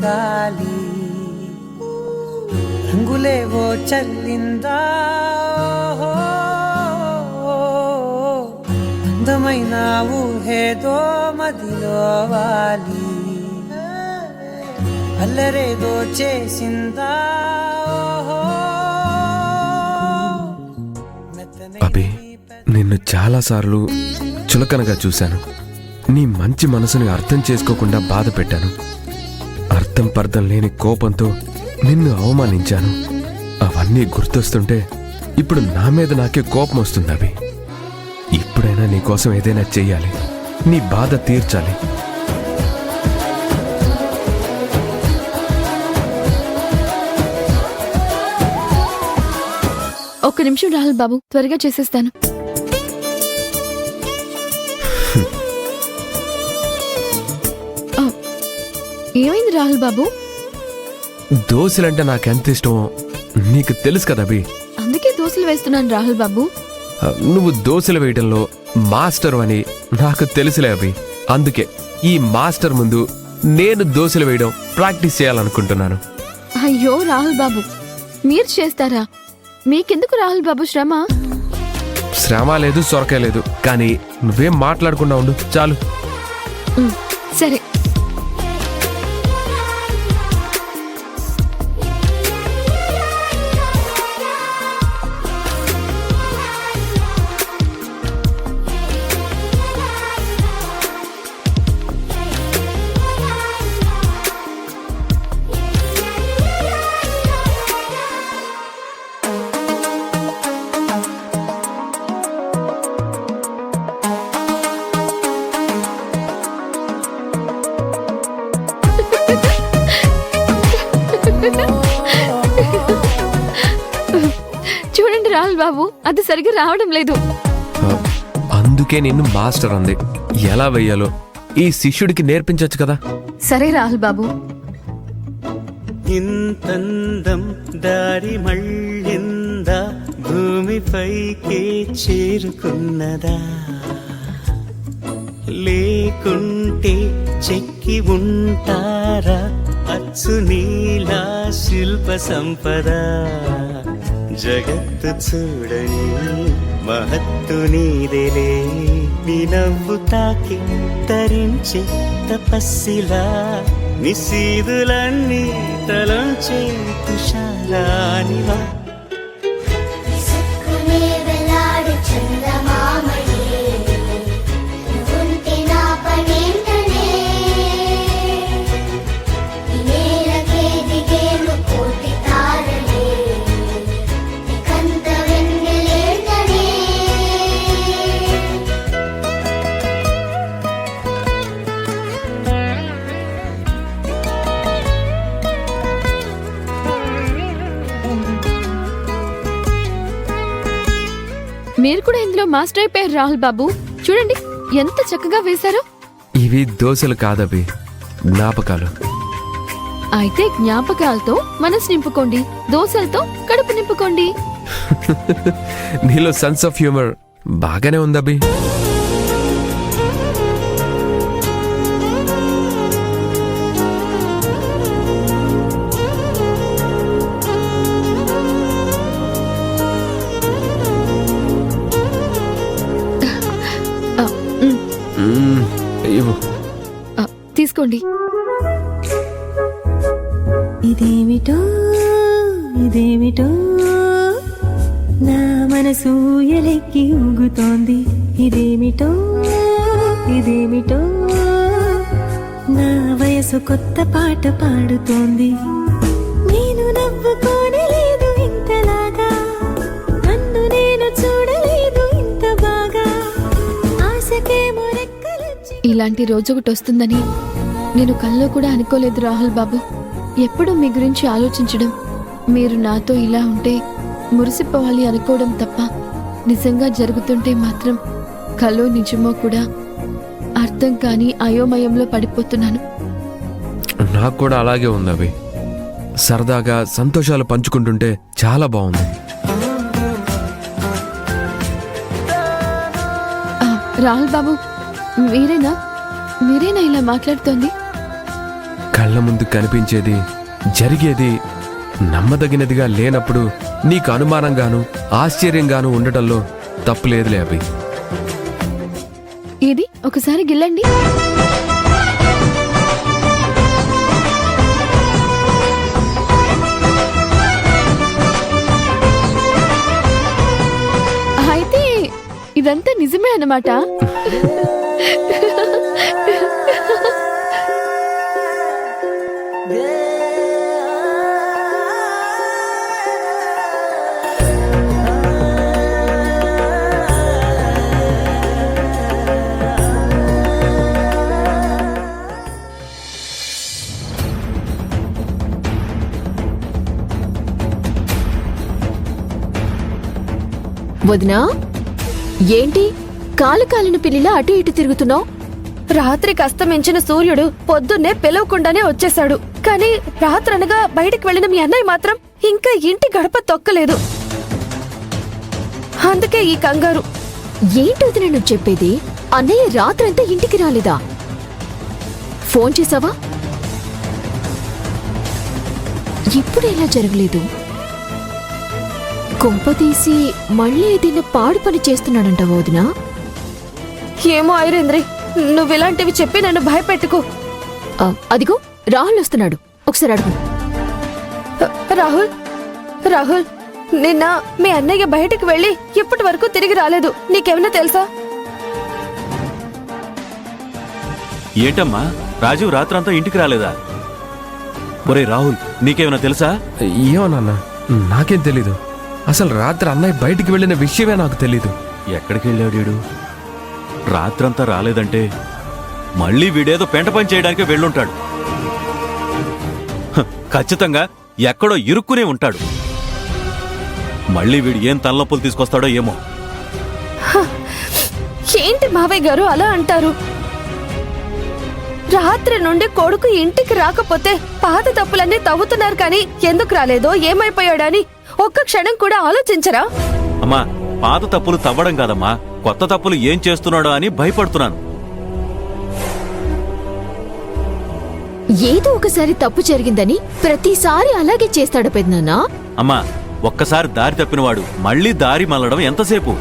గాలి రంగులేవో చల్లిందా అందమైన ఊహేదో మదిలో వాలి అల్లరేదో చేసిందా అభి, నిన్ను చాలాసార్లు చులకనగా చూశాను. నీ మంచి మనసుని అర్థం చేసుకోకుండా బాధ పెట్టాను. అర్థం పర్థం లేని కోపంతో నిన్ను అవమానించాను. అవన్నీ గుర్తొస్తుంటే ఇప్పుడు నా మీద నాకే కోపం వస్తుంది అభి. ఇప్పుడైనా నీకోసం ఏదైనా చెయ్యాలి, నీ బాధ తీర్చాలి. ఒక్క నిమిషం రాహుల్ బాబు, త్వరగా చేసేస్తాను. ఏమైంది రాహుల్ బాబు? దోశలంటే నాకెంత ఇష్టమో నీకు తెలుసు కదా అభి. అందుకే దోశలు వేస్తున్నాను రాహుల్ బాబు. నువ్వు దోశలు వేయడంలో మాస్టర్ అని నాకు తెలుసులే అభి. అందుకే ఈ మాస్టర్ ముందు నేను దోశలు వేయడం ప్రాక్టీస్ చేయాలనుకుంటున్నాను. అయ్యో రాహుల్ బాబు, మీరు చేస్తారా? మీకెందుకు రాహుల్ బాబు శ్రమ? శ్రమ లేదు, సొరకాయ లేదు, కానీ నువ్వేం మాట్లాడకుండా ఉండు చాలు. సరే. చూడండి రాహుల్ బాబు, అది సరిగ్గా రావడం లేదు. అందుకే నిన్ను మాస్టర్ అంది. ఎలా వెయ్యాలో ఈ శిష్యుడికి నేర్పించొచ్చు కదా. సరే రాహుల్ బాబు. ఇంతందం దారి మళ్ళిందా, భూమిపైకే చేరుకున్నదా, లేకుంటే చెక్కి ఉంటారా అచ్చు నీలా శిల్ప సంపద. జగత్తు చూడని మహత్తు నీదేలే, నీ నవ్వు తాకి తరించే తపస్సిలా, నిశీదులన్నీ తలంచే తుషారానివా. మీరు కూడా ఇందులో మాస్టర్ అయిపోయారు రాహుల్ బాబు. చూడండి ఎంత చక్కగా వేశారో. ఇవి దోశలు కాదవి, జ్ఞాపకాలు. అయితే జ్ఞాపకాలతో మనసు నింపుకోండి, దోశలతో కడుపు నింపుకోండి. నీలో సెన్స్ ఆఫ్ హ్యూమర్ బాగానే ఉందభి. తీసుకోండి. ఇదేమిటో ఇదేమిటో నా మనసు ఎలెక్కి ఊగుతోంది. ఇదేమిటో ఇదేమిటో నా వయసు కొత్త పాట పాడుతోంది. నేను నవ్వుకోనలేదు ఇంతలాగా, నన్ను నేను చూడలేదు ఇంత బాగా. ఆశకేమో రెక్కలొచ్చి. ఇలాంటి రోజు ఒకటి వస్తుందని నేను కల్లో కూడా అనుకోలేదు రాహుల్ బాబు. ఎప్పుడూ మీ గురించి ఆలోచించడం, మీరు నాతో ఇలా ఉంటే మురిసిపోవాలి అనుకోవడం తప్ప, నిజంగా జరుగుతుంటే మాత్రం కల్లో నిజమో కూడా అర్థం కాని అయోమయంలో పడిపోతున్నాను. నాకు కూడా అలాగే ఉంది అభి. సరదాగా సంతోషాలు పంచుకుంటుంటే చాలా బాగుంది. రాహుల్ బాబు, మీరేనా ఇలా మాట్లాడుతోంది? కళ్ళ ముందు కనిపించేది జరిగేది నమ్మదగినదిగా లేనప్పుడు నీకు అనుమానంగాను ఆశ్చర్యంగాను ఉండటంలో తప్పులేదులే అభి. ఏది ఒకసారి గిల్లండి. అయితే ఇదంతా నిజమే అన్నమాట. వదినా, ఏంటి కాలు కాలిన పిల్లిలా అటు ఇటు తిరుగుతున్నావు? రాత్రికి అస్తమించిన సూర్యుడు పొద్దున్నే పిలవకుండానే వచ్చేశాడు. కానీ రాత్రనగా బయటికి వెళ్ళిన మీ అన్నయ్య మాత్రం ఇంకా ఇంటి గడప తొక్కలేదు. అందుకే ఈ కంగారు. ఏంటి వదినా నువ్వు చెప్పేది? అన్నయ్య రాత్రంతా ఇంటికి రాలేదా? ఫోన్ చేసావా? ఇప్పుడు ఎలా జరగలేదు? కొంపతీసి మళ్ళీ ఏదైనా పాడు పని చేస్తున్నాడంటావా వదినా? ఏమో ఐరేంద్రి, నువ్విలాంటివి చెప్పి నన్ను భయపెట్టుకో. అదిగో రాహుల్ వస్తున్నాడు, ఒకసారి అడుగు. రాహుల్, రాహుల్, నిన్న మీ అన్నయ్య బయటికి వెళ్ళి ఇప్పటి వరకు తిరిగి రాలేదు. నీకేమైనా తెలుసా? ఏంటమ్మా, రాజీవ్ రాత్రంతా ఇంటికి రాలేదా? ఒరే రాహుల్, నీకేమైనా తెలుసా? ఏమో నాన్న, నాకేం తెలీదు. అసలు రాత్రి అన్నయ్య బయటికి వెళ్ళిన విషయమే నాకు తెలీదు. ఎక్కడికి వెళ్ళాడు వీడు? రాత్రంతా రాలేదంటే మళ్ళీ వీడేదో పెంట పని చేయడానికి వెళ్ళుంటాడు. ఖచ్చితంగా ఎక్కడో ఇరుక్కునే ఉంటాడు. మళ్ళీ వీడు ఏం తలనొప్పులు తీసుకొస్తాడో ఏమో. ఏంటి మావయ్య గారు అలా అంటారు? రాత్రి నుండి కొడుకు ఇంటికి రాకపోతే పాత తప్పులన్నీ తవ్వుతున్నారు, కానీ ఎందుకు రాలేదో ఏమైపోయాడని ఒక్క క్షణం కూడా ఆలోచించరా? అమ్మా, పాత తప్పులు తవ్వడం కాదమ్మా, కొత్త తప్పులు ఏం చేస్తున్నాడో అని భయపడుతున్నాను. ఏదో ఒకసారి తప్పు జరిగిందని ప్రతిసారి అలాగే చేస్తాడు పెద్దనాన్న. అమ్మా, ఒక్కసారి దారి తప్పినవాడు మళ్ళీ దారి మళ్ళడం ఎంతసేపు?